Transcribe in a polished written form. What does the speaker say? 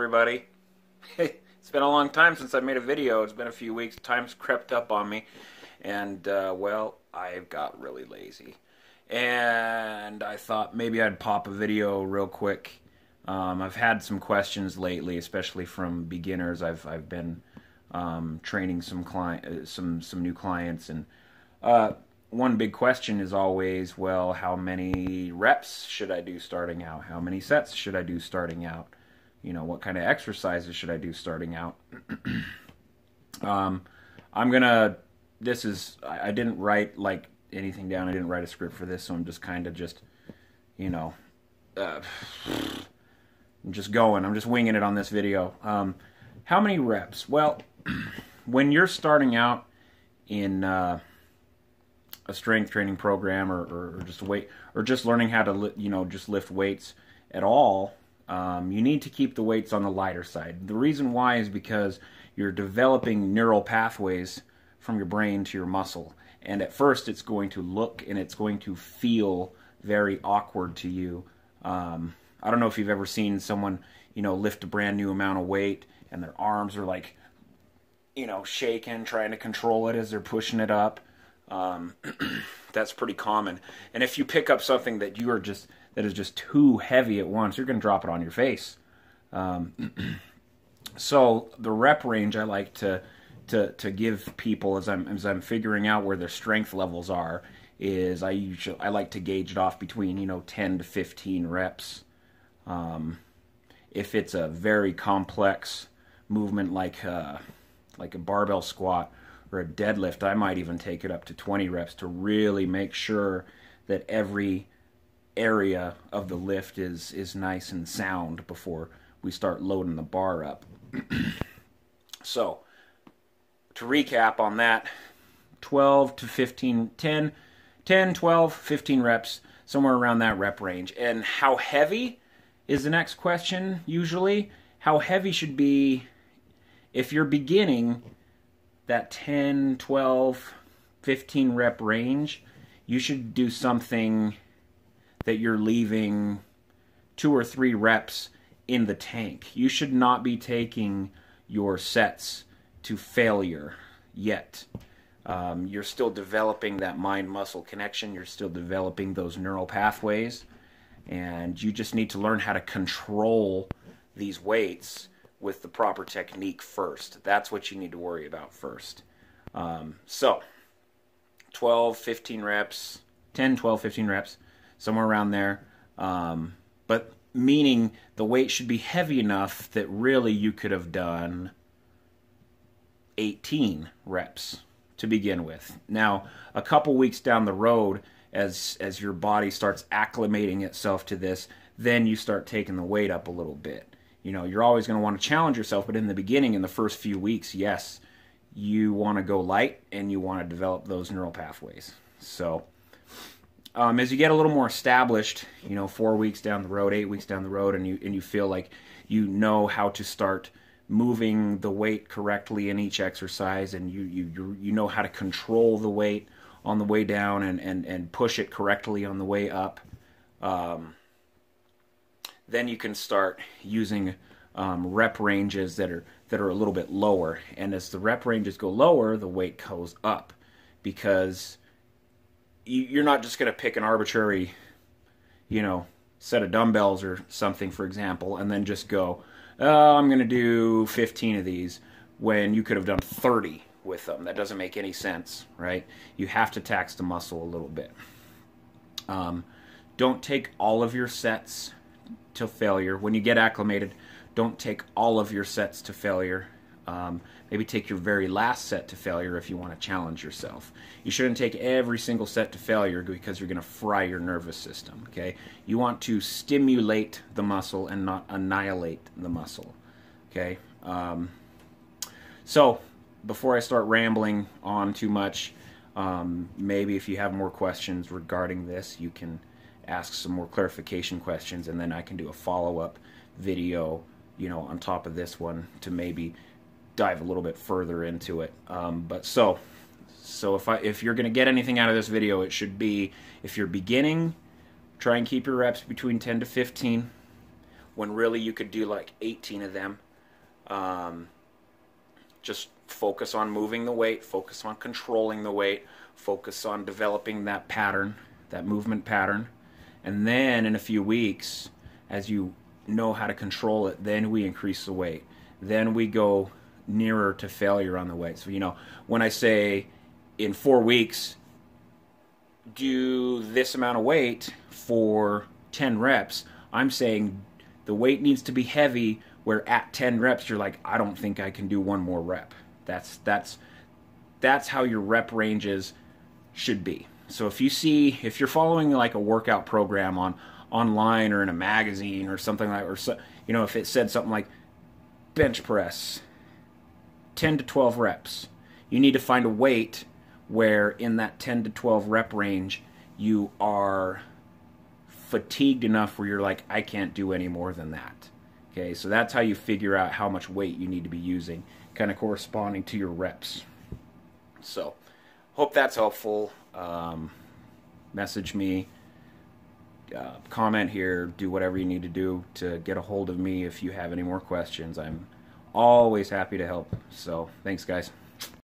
everybody. It's been a long time since I made a video. It's been a few weeks. Time's crept up on me. And, well, I've got really lazy. And I thought maybe I'd pop a video real quick. I've had some questions lately, especially from beginners. I've been training some new clients, and one big question is always, well, how many reps should I do starting out? How many sets should I do starting out? You know, what kind of exercises should I do starting out? I didn't write like anything down. I didn't write a script for this, so I'm just kind of you know, I'm just going. I'm just winging it on this video. How many reps? Well, when you're starting out in a strength training program or just just learning how to just lift weights at all, you need to keep the weights on the lighter side. The reason why is because you're developing neural pathways from your brain to your muscle, and at first it's going to look and it's going to feel very awkward to you. I don't know if you've ever seen someone lift a brand new amount of weight and their arms are like shaking, trying to control it as they're pushing it up. That's pretty common. And if you pick up something that is just too heavy at once, you're going to drop it on your face. So the rep range I like to give people as I'm figuring out where their strength levels are is I like to gauge it off between 10 to 15 reps. If it's a very complex movement like a barbell squat or a deadlift, I might even take it up to 20 reps to really make sure that every area of the lift is nice and sound before we start loading the bar up. So, to recap on that, 12 to 15, 10, 12, 15 reps, somewhere around that rep range. And how heavy is the next question, usually. How heavy should be, if you're beginning that 10, 12, 15 rep range, you should do something that you're leaving 2 or 3 reps in the tank. You should not be taking your sets to failure yet. You're still developing that mind-muscle connection. You're still developing those neural pathways. And you just need to learn how to control these weights with the proper technique first. That's what you need to worry about first. So, 12, 15 reps, 10, 12, 15 reps, somewhere around there. But meaning the weight should be heavy enough that really you could have done 18 reps to begin with. Now, a couple weeks down the road, as your body starts acclimating itself to this, then you start taking the weight up a little bit. You're always going to want to challenge yourself, but in the beginning, in the first few weeks, yes, you want to go light and you want to develop those neural pathways. So, as you get a little more established, 4 weeks down the road, 8 weeks down the road, and you feel like you know how to start moving the weight correctly in each exercise, and you know how to control the weight on the way down and push it correctly on the way up, then you can start using rep ranges that are a little bit lower. And as the rep ranges go lower, the weight goes up, because you're not just going to pick an arbitrary, set of dumbbells or something, for example, and then just go, oh, I'm going to do 15 of these, when you could have done 30 with them. That doesn't make any sense, right? You have to tax the muscle a little bit. Don't take all of your sets to failure. When you get acclimated, don't take all of your sets to failure. Maybe take your very last set to failure if you want to challenge yourself. You shouldn't take every single set to failure, because you're going to fry your nervous system, okay? You want to stimulate the muscle and not annihilate the muscle, okay? So, before I start rambling on too much, maybe if you have more questions regarding this, you can ask some more clarification questions, and then I can do a follow-up video, on top of this one to maybe dive a little bit further into it. But so if you're going to get anything out of this video, it should be, if you're beginning, try and keep your reps between 10 to 15. when really you could do like 18 of them. Just focus on moving the weight, focus on controlling the weight, focus on developing that pattern, that movement pattern. And then in a few weeks, as you know how to control it, then we increase the weight. Then we go nearer to failure on the weight. So, when I say in 4 weeks, do this amount of weight for 10 reps, I'm saying the weight needs to be heavy where at 10 reps you're like, I don't think I can do one more rep. That's how your rep ranges should be. So if you're following like a workout program online or in a magazine or something like, if it said something like bench press 10 to 12 reps, you need to find a weight where in that 10 to 12 rep range you are fatigued enough where you're like, I can't do any more than that. Okay, so that's how you figure out how much weight you need to be using, kind of corresponding to your reps. So, hope that's helpful. Message me, comment here, do whatever you need to do to get a hold of me if you have any more questions. I'm always happy to help. So, thanks, guys.